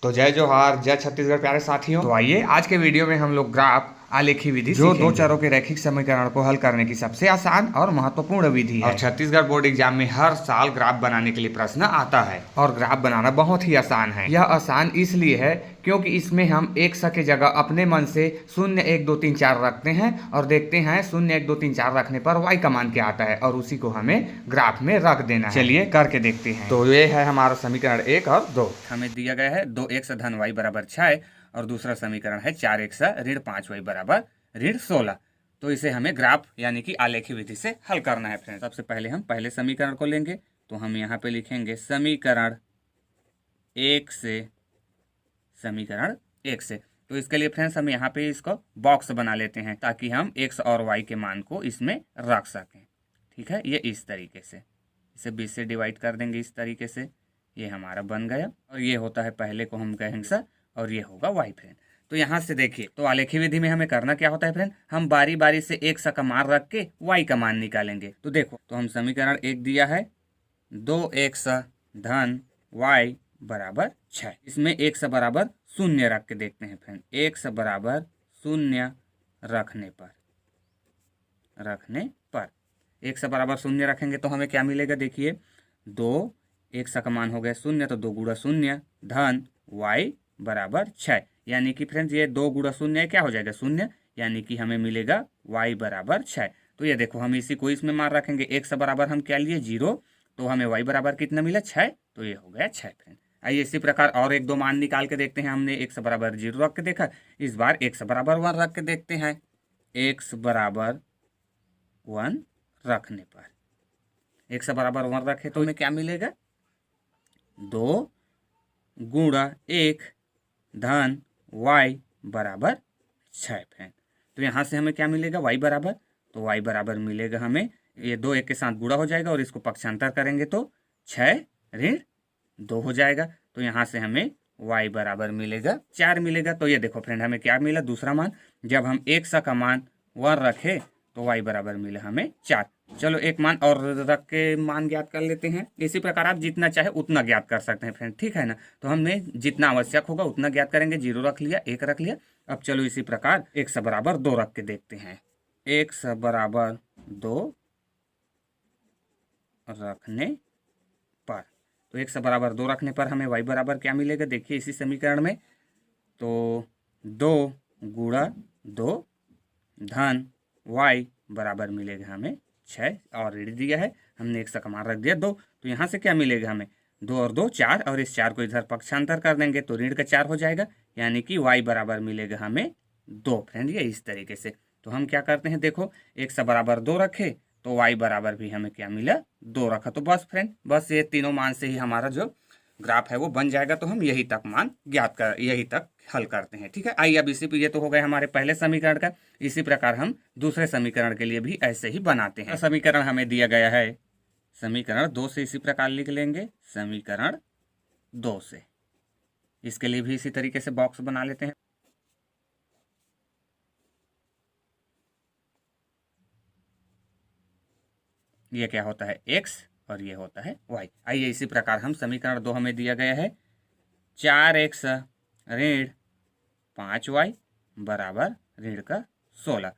तो जय जोहार, जय छत्तीसगढ़ प्यारे साथियों। तो आइए आज के वीडियो में हम लोग ग्राफ आलेखी विधि जो दो चरों के रैखिक समीकरण को हल करने की सबसे आसान और महत्वपूर्ण विधि है। और छत्तीसगढ़ बोर्ड एग्जाम में हर साल ग्राफ बनाने के लिए प्रश्न आता है और ग्राफ बनाना बहुत ही आसान है। यह आसान इसलिए है क्योंकि इसमें हम एक सा के जगह अपने मन से 0 1 2 3 4 रखते हैं और देखते हैं 0 1 2 3 4 रखने पर y का मान क्या आता है और उसी को हमें ग्राफ में रख देना है। चलिए करके देखते हैं। तो ये है हमारा समीकरण 1 और 2। हमें दिया गया है 2x धन y बराबर 6 और दूसरा समीकरण है 4x ऋण 5y बराबर ऋण 16। तो इसे हमें ग्राफ यानी कि आलेखी विधि से हल करना है फ्रेंड्स। सबसे पहले हम पहले समीकरण को लेंगे तो हम यहाँ पे लिखेंगे समीकरण 1 से। तो इसके लिए फ्रेंड्स हम यहाँ पे इसको बॉक्स बना लेते हैं ताकि हम x और y के मान को इसमें रख सकें। ठीक है, ये इस तरीके से इसे 20 से डिवाइड कर देंगे इस तरीके से। ये हमारा बन गया और ये होता है पहले को हम कहेंगे सर और ये होगा y फ्रेंड। तो यहाँ से देखिए तो आलेखी विधि में हमें करना क्या होता है फ्रेंड, हम बारी बारी से एक सा का मान रख के y का मान निकालेंगे। तो देखो तो हम समीकरण 1 दिया है 2x धन y बराबर 6। इसमें x बराबर 0 रख के देखते हैं फ्रेंड। x बराबर 0 रखने पर x बराबर 0 रखेंगे तो हमें क्या मिलेगा, देखिए 2 x का मान हो गया 0 तो 2 गुणा 0 धन y बराबर 6, यानी कि फ्रेंड्स ये 2 गुणा 0 क्या हो जाएगा 0, यानी कि हमें मिलेगा y बराबर 6। तो ये देखो हम इसी को इसमें मान रखेंगे। x बराबर हम क्या लिए 0 तो हमें y बराबर कितना मिला 6, तो ये हो गया 6 फ्रेंड। आइए इसी प्रकार और एक दो मान निकाल के देखते हैं। हमने x बराबर 0 रख के देखा, इस बार x बराबर 1 रख के देखते हैं। x बराबर 1 रखने पर x बराबर 1 रखे तो हमें क्या मिलेगा 2 गुणा 1 धन y बराबर 6 फ्रेंड। तो यहाँ से हमें क्या मिलेगा y बराबर, तो y बराबर मिलेगा हमें ये 2 1 के साथ गुणा हो जाएगा और इसको पक्षांतर करेंगे तो 6 ऋण 2 हो जाएगा। तो यहाँ से हमें y बराबर मिलेगा 4 मिलेगा। तो ये देखो फ्रेंड हमें क्या मिला दूसरा मान, जब हम एक सा का मान 1 रखे तो y बराबर मिला हमें 4। चलो एक मान और रख के मान ज्ञात कर लेते हैं। इसी प्रकार आप जितना चाहे उतना ज्ञात कर सकते हैं फ्रेंड, ठीक है ना। तो हमने जितना आवश्यक होगा उतना ज्ञात करेंगे। 0 रख लिया, 1 रख लिया। अब चलो इसी प्रकार x बराबर 2 रख के देखते हैं। x बराबर 2 रखने पर, तो x बराबर 2 रखने पर हमें y बराबर क्या मिलेगा, देखिए इसी समीकरण में तो 2 गुणा 2 धन y बराबर मिलेगा हमें 6 और ऋण दिया है हमने एक का मान रख दिया 2। तो यहाँ से क्या मिलेगा हमें 2 और 2 4 और इस 4 को इधर पक्षांतर कर देंगे तो ऋण का 4 हो जाएगा, यानी कि y बराबर मिलेगा हमें 2 फ्रेंड। ये इस तरीके से। तो हम क्या करते हैं, देखो x बराबर 2 रखे तो y बराबर भी हमें क्या मिला 2 रखा। तो बस फ्रेंड बस ये तीनों मान से ही हमारा जो ग्राफ है वो बन जाएगा। तो हम यही तक मान ज्ञात कर यही तक हल करते हैं। ठीक है, आइए अब इसी पे ये तो हो गए हमारे पहले समीकरण का। इसी प्रकार हम दूसरे समीकरण के लिए भी ऐसे ही बनाते हैं। समीकरण हमें दिया गया है समीकरण 2 से, इसी प्रकार लिख लेंगे समीकरण 2 से। इसके लिए भी इसी तरीके से बॉक्स बना लेते हैं। ये क्या होता है x और ये होता है y। आइए इसी प्रकार हम समीकरण 2 हमें दिया गया है 4x ऋण 5y बराबर ऋण का 16।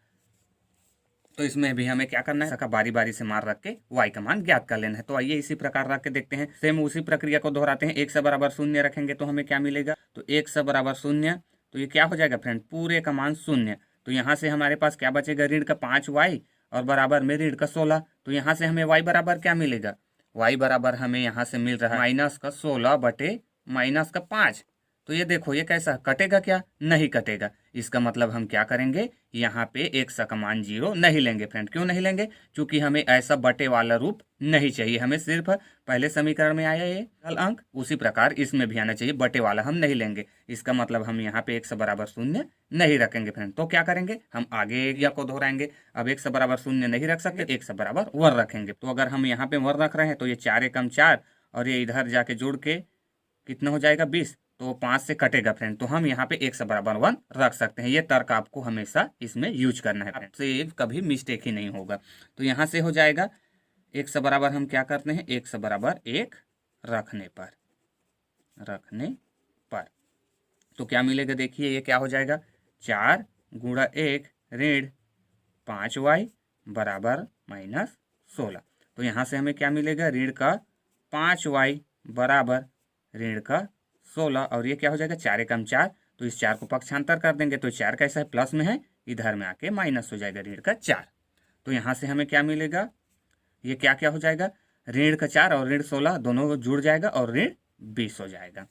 तो इसमें भी हमें क्या करना है, सका बारी बारी से मार रख के y का मान ज्ञात कर लेना है। तो आइए इसी प्रकार रख के देखते हैं। सेम उसी प्रक्रिया को दोहराते हैं। x बराबर 0 रखेंगे तो हमें क्या मिलेगा, तो x बराबर 0 तो ये क्या हो जाएगा फ्रेंड पूरे का मान 0। तो यहाँ से हमारे पास क्या बचेगा ऋण का 5y और बराबर में ऋण का 16। तो यहाँ से हमें y बराबर क्या मिलेगा, y बराबर हमें यहाँ से मिल रहा है माइनस का 16 बटे माइनस का 5। तो ये देखो ये कैसा कटेगा, क्या नहीं कटेगा। इसका मतलब हम क्या करेंगे, यहाँ पे एक का मान 0 नहीं लेंगे फ्रेंड। क्यों नहीं लेंगे, क्योंकि हमें ऐसा बटे वाला रूप नहीं चाहिए। हमें सिर्फ पहले समीकरण में आया ये अंक, उसी प्रकार इसमें भी आना चाहिए, बटे वाला हम नहीं लेंगे। इसका मतलब हम यहाँ पे x बराबर 0 नहीं रखेंगे फ्रेंड। तो क्या करेंगे, हम आगे या को दोहराएंगे। अब x बराबर 0 नहीं रख सकते, x बराबर 1 रखेंगे। तो अगर हम यहाँ पे 1 रख रहे हैं तो ये 4 एकम 4 और ये इधर जाके जुड़ के कितना हो जाएगा 20, तो 5 से कटेगा फ्रेंड। तो हम यहाँ पे x बराबर 1 रख सकते हैं। ये तर्क आपको हमेशा इसमें यूज करना है फ्रेंड, से कभी मिस्टेक ही नहीं होगा। तो यहाँ से हो जाएगा x बराबर हम क्या करते हैं, x बराबर 1 रखने पर तो क्या मिलेगा देखिए, ये क्या हो जाएगा, 4 गुणा 1 ऋण 5y बराबर -16। तो यहाँ से हमें क्या मिलेगा, ऋण का 5y बराबर ऋण का 16, और ये क्या हो जाएगा, 4 एकम 4, तो इस 4 को पक्षांतर कर देंगे तो 4 कैसा है, प्लस में है, इधर में आके माइनस हो जाएगा ऋण का 4। तो यहाँ से हमें क्या मिलेगा, ये क्या क्या हो जाएगा, ऋण का 4 और ऋण 16 दोनों जुड़ जाएगा और ऋण 20 हो जाएगा।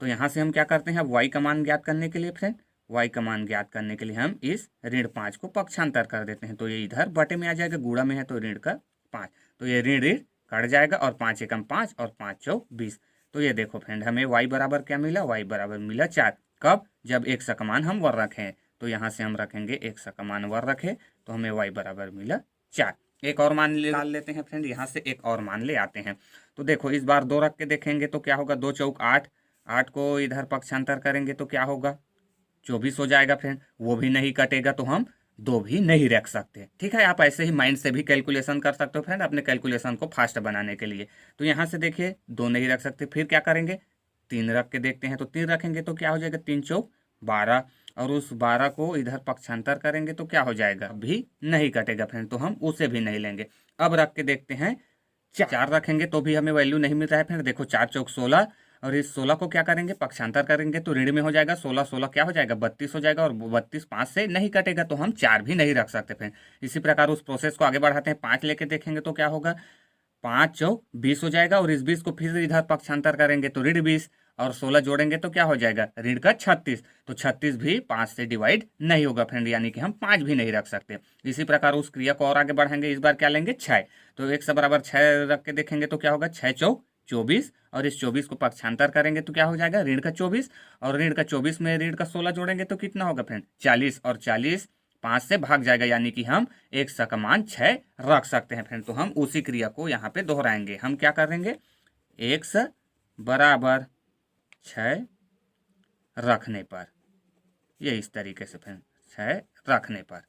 तो यहाँ से हम क्या करते हैं, अब y का मान ज्ञात करने के लिए फ्रेंड, y का मान ज्ञात करने के लिए हम इस ऋण 5 को पक्षांतर कर देते हैं, तो ये इधर बटे में आ जाएगा, गुणा में है तो ऋण का 5, तो ये ऋण ऋण कट जाएगा और 5 एकम 5 और 5 चौक 20। तो ये देखो फ्रेंड, हमें y बराबर क्या मिला, y बराबर मिला 4। कब, जब x का मान हम वर रखें, तो यहाँ से हम रखेंगे x का मान वर रखे तो हमें y बराबर मिला 4। एक और मान निकाल लेते हैं फ्रेंड, यहाँ से एक और मान ले आते हैं। तो देखो इस बार 2 रख के देखेंगे तो क्या होगा, 2 चौक 8, 8 को इधर पक्षांतर करेंगे तो क्या होगा, 24 हो जाएगा फ्रेंड। वो भी नहीं कटेगा तो हम 2 भी नहीं रख सकते। ठीक है, आप ऐसे ही माइंड से भी कैलकुलेशन कर सकते हो फ्रेंड, अपने कैलकुलेशन को फास्ट बनाने के लिए। तो यहाँ से देखिए 2 नहीं रख सकते, फिर क्या करेंगे, 3 रख के देखते हैं। तो 3 रखेंगे तो क्या हो जाएगा, 3 चौक 12, और उस 12 को इधर पक्षांतर करेंगे तो क्या हो जाएगा, भी नहीं कटेगा फ्रेंड, तो हम उसे भी नहीं लेंगे। अब रख के देखते हैं, 4 रखेंगे तो भी हमें वैल्यू नहीं मिल रहा है फ्रेंड। देखो 4 चौक 16, और इस 16 को क्या करेंगे, पक्षांतर करेंगे तो ऋण में हो जाएगा, 16 16 क्या हो जाएगा, 32 हो जाएगा, और 32 5 से नहीं कटेगा तो हम 4 भी नहीं रख सकते फ्रेंड। इसी प्रकार उस प्रोसेस को आगे बढ़ाते हैं, 5 लेके देखेंगे तो क्या होगा, 5 चौक 20 हो जाएगा, और इस 20 को फिर इधर पक्षांतर करेंगे तो ऋण 20, और 16 जोड़ेंगे तो क्या हो जाएगा, ऋण का 36। तो 36 भी 5 से डिवाइड नहीं होगा फ्रेंड, यानी कि हम 5 भी नहीं रख सकते। इसी प्रकार उस क्रिया को और आगे बढ़ाएंगे, इस बार क्या लेंगे, 6। तो 1 से बराबर 6 रख के देखेंगे तो क्या होगा, 6 चौक 24, और इस 24 को पक्षांतर करेंगे तो क्या हो जाएगा, ऋण का 24, और ऋण का 24 में ऋण का 16 जोड़ेंगे तो कितना होगा फ्रेंड, 40, और 40 5 से भाग जाएगा, यानी कि हम x का मान 6 रख सकते हैं फ्रेंड। तो हम उसी क्रिया को यहाँ पे दोहराएंगे। हम क्या करेंगे, x बराबर 6 रखने पर, ये इस तरीके से फ्रेंड 6 रखने पर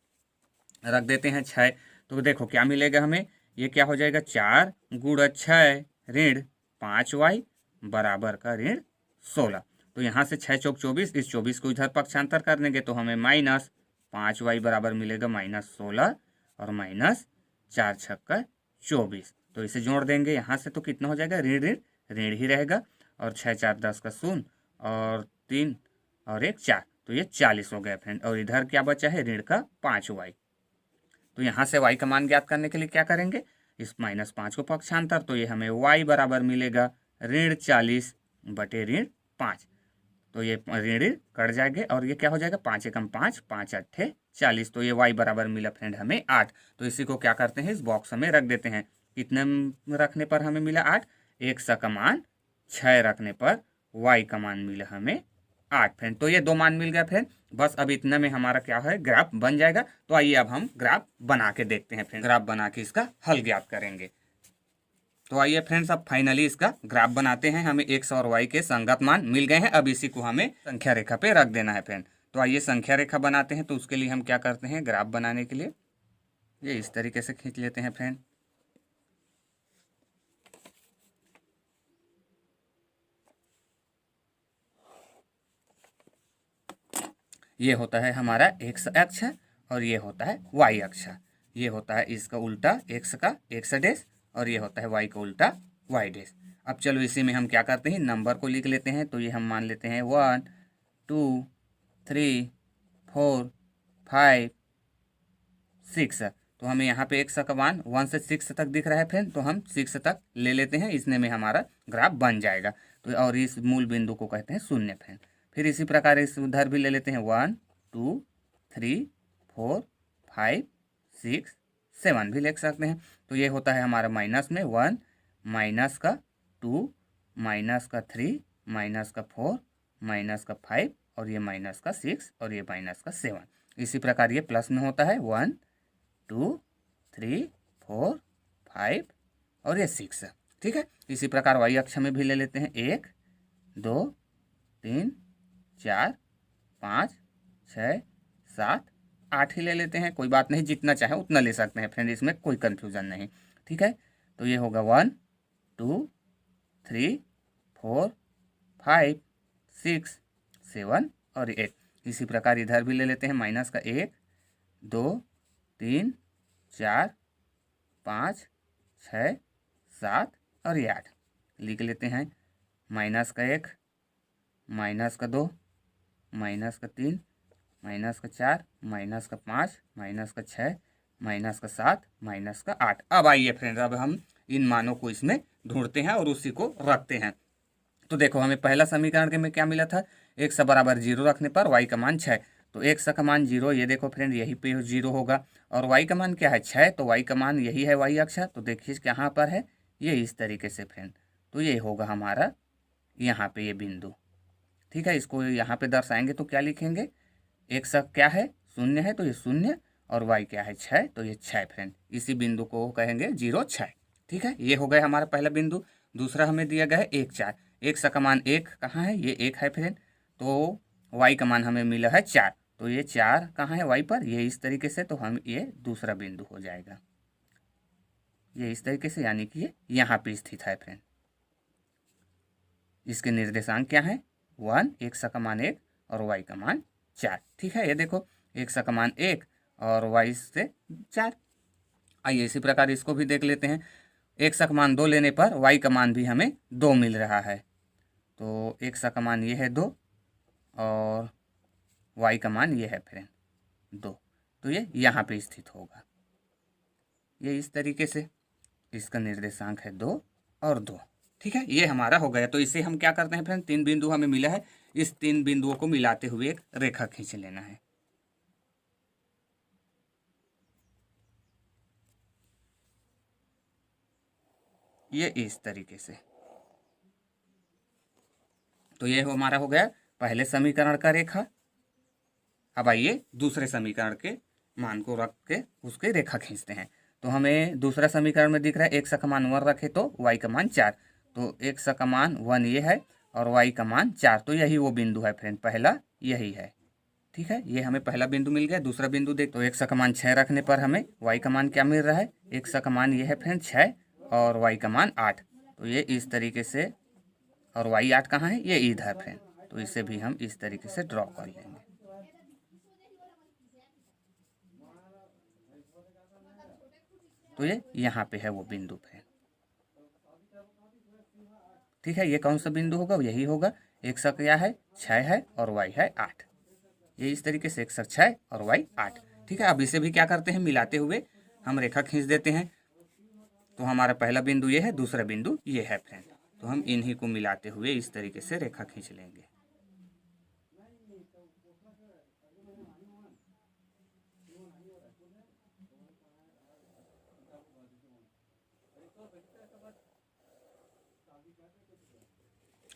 रख देते हैं 6। तो देखो क्या मिलेगा हमें, ये क्या हो जाएगा, 4 गुणा 6 ऋण 5y बराबर का ऋण 16। तो यहाँ से 6 चौक 24, इस 24 को इधर पक्षांतर कर देंगे तो हमें -5y बराबर मिलेगा -16, और -4 छक्का 24। तो इसे जोड़ देंगे यहाँ से तो कितना हो जाएगा, ऋण ऋण ऋण ही रहेगा, और 6 4 10 का 0, और 3 और 1 4, तो ये 40 हो गया फ्रेंड। और इधर क्या बचा है, ऋण का 5y। तो यहाँ से y का मान ज्ञात करने के लिए क्या करेंगे, इस -5 को पक्षांतर, तो ये हमें y बराबर मिलेगा ऋण 40 बटे ऋण 5। तो ये ऋण ऋण कट जाएंगे, और ये क्या हो जाएगा, 5 एकम 5, 5 अट्ठे 40। तो ये y बराबर मिला फ्रेंड हमें 8। तो इसी को क्या करते हैं, इस बॉक्स में रख देते हैं। कितने रखने पर हमें मिला 8, x का मान 6 रखने पर y का मान मिला हमें 8 फ्रेंड। तो ये 2 मान मिल गया फ्रेंड। बस अब इतने में हमारा क्या है, ग्राफ बन जाएगा। तो आइए अब हम ग्राफ बना के देखते हैं फ्रेंड, ग्राफ बना के इसका हल ज्ञात करेंगे। तो आइए फ्रेंड्स अब फाइनली इसका ग्राफ बनाते हैं। हमें x और y के संगत मान मिल गए हैं। अब इसी को हमें संख्या रेखा पे रख देना है फ्रेंड। तो आइए संख्या रेखा बनाते हैं। तो उसके लिए हम क्या करते हैं, ग्राफ बनाने के लिए ये इस तरीके से खींच लेते हैं फ्रेंड। ये होता है हमारा x अक्ष और ये होता है y अक्ष। ये होता है इसका उल्टा x का x डैश, और ये होता है y का उल्टा y डैश। अब चलो इसी में हम क्या करते हैं, नंबर को लिख लेते हैं। तो ये हम मान लेते हैं 1 2 3 4 5 6। तो हमें यहाँ पे x का मान 1 से 6 तक दिख रहा है फ्रेंड, तो हम 6 तक ले लेते हैं। इसने में हमारा ग्राफ बन जाएगा। तो और इस मूल बिंदु को कहते हैं शून्य फ्रेंड। फिर इसी प्रकार इस उधर भी ले लेते हैं 1 2 3 4 5 6 7 भी लिख सकते हैं। तो ये होता है हमारा माइनस में 1 माइनस का 2 माइनस का 3 माइनस का 4 माइनस का 5 और ये माइनस का 6 और ये माइनस का 7। इसी प्रकार ये प्लस में होता है 1 2 3 4 5 और ये 6। ठीक है, इसी प्रकार y अक्ष में भी ले लेते हैं 1 2 3 4 5 6 7 8 ही ले लेते हैं। कोई बात नहीं, जितना चाहे उतना ले सकते हैं फ्रेंड, इसमें कोई कन्फ्यूज़न नहीं। ठीक है, तो ये होगा 1 2 3 4 5 6 7 और 8। इसी प्रकार इधर भी ले लेते हैं, माइनस का 1 2 3 4 5 6 7 और ये 8 लिख लेते हैं। माइनस का 1 माइनस का 2 माइनस का 3 माइनस का 4 माइनस का 5 माइनस का 6 माइनस का 7 माइनस का 8। अब आइए फ्रेंड्स, अब हम इन मानों को इसमें ढूंढते हैं और उसी को रखते हैं। तो देखो, हमें पहला समीकरण के में क्या मिला था, x बराबर 0 रखने पर y का मान 6। तो x का मान 0, ये देखो फ्रेंड यहीं पे 0 होगा, और y का मान क्या है 6, तो y का मान यही है y अक्ष। तो देखिए कहाँ पर है, ये इस तरीके से फ्रेंड, तो ये होगा हमारा यहाँ पे ये बिंदु। ठीक है, इसको यहाँ पे दर्शाएंगे तो क्या लिखेंगे, x क्या है 0 है, तो ये 0, और y क्या है 6, तो ये 6 फ्रेंड। इसी बिंदु को कहेंगे 0 6। ठीक है, ये हो गया हमारा पहला बिंदु। दूसरा हमें दिया गया है 1 4। x का मान 1 कहाँ है, ये 1 है फ्रेंड, तो y का मान हमें मिला है 4, तो ये 4 कहाँ है y पर, ये इस तरीके से, तो हम ये दूसरा बिंदु हो जाएगा, ये इस तरीके से, यानी कि ये यहाँ पे स्थित है फ्रेंड। इसके निर्देशांक क्या है 1, x का मान 1 और y का मान 4। ठीक है, ये देखो x का मान 1 और y से 4। आइए इसी प्रकार इसको भी देख लेते हैं। x का मान 2 लेने पर y का मान भी हमें 2 मिल रहा है, तो x का मान ये है 2 और y का मान ये है फ्रेंड 2, तो ये यहाँ पे स्थित होगा, ये इस तरीके से, इसका निर्देशांक है 2 और 2। ठीक है, ये हमारा हो गया। तो इसे हम क्या करते हैं फ्रेंड, 3 बिंदु हमें मिला है, इस 3 बिंदुओं को मिलाते हुए एक रेखा खींच लेना है। ये इस तरीके से, तो ये हमारा हो गया पहले समीकरण का रेखा। अब आइए दूसरे समीकरण के मान को रख के उसके रेखा खींचते हैं। तो हमें दूसरा समीकरण में दिख रहा है x का मान 1 रखे तो y का मान 4, तो x का मान 1 ये है और y का मान 4, तो यही वो बिंदु है फ्रेंड, पहला यही है। ठीक है, ये हमें पहला बिंदु मिल गया। दूसरा बिंदु देख, तो x का मान 6 रखने पर हमें y का मान क्या मिल रहा है, x का मान ये है फ्रेंड 6 और y का मान 8, तो ये इस तरीके से, और y 8 कहाँ है, ये इधर फ्रेंड, तो इसे भी हम इस तरीके से ड्रॉ कर लेंगे। तो ये यहाँ पे है वो बिंदु फ्रेंड। ठीक है, ये कौन सा बिंदु होगा, यही होगा। x क्या है 6 है और y है 8, ये इस तरीके से x 6 और y 8। ठीक है, अब इसे भी क्या करते हैं, मिलाते हुए हम रेखा खींच देते हैं। तो हमारा पहला बिंदु ये है, दूसरा बिंदु ये है फ्रेंड, तो हम इन्हीं को मिलाते हुए इस तरीके से रेखा खींच लेंगे।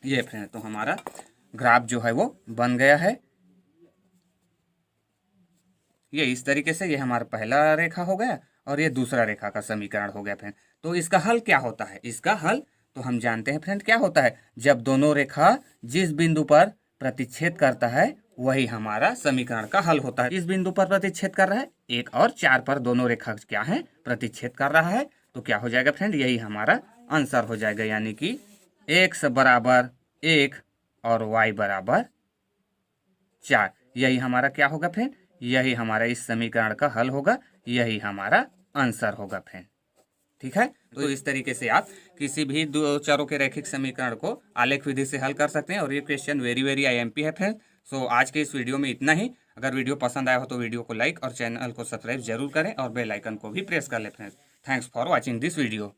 ये फ्रेंड, तो हमारा ग्राफ जो है वो बन गया है, ये इस तरीके से, ये हमारा पहला रेखा हो गया और ये दूसरा रेखा का समीकरण हो गया फ्रेंड। तो इसका हल क्या होता है, इसका हल तो हम जानते हैं फ्रेंड क्या होता है, जब दोनों रेखा जिस बिंदु पर प्रतिच्छेद करता है वही हमारा समीकरण का हल होता है। इस बिंदु पर प्रतिच्छेद कर रहा है 1 और 4 पर दोनों रेखा क्या है, प्रतिच्छेद कर रहा है, तो क्या हो जाएगा फ्रेंड, यही हमारा आंसर हो जाएगा, यानी कि x बराबर 1 और y बराबर 4, यही हमारा क्या होगा फ्रेंड, यही हमारा इस समीकरण का हल होगा, यही हमारा आंसर होगा फ्रेंड। ठीक है, तो इस तरीके से आप किसी भी दो चरों के रैखिक समीकरण को आलेख विधि से हल कर सकते हैं, और ये क्वेश्चन वेरी IMP है फ्रेंड। सो आज के इस वीडियो में इतना ही। अगर वीडियो पसंद आया हो तो वीडियो को लाइक और चैनल को सब्सक्राइब जरूर करें और बेल आइकन को भी प्रेस कर लें friends. Thanks for watching this video.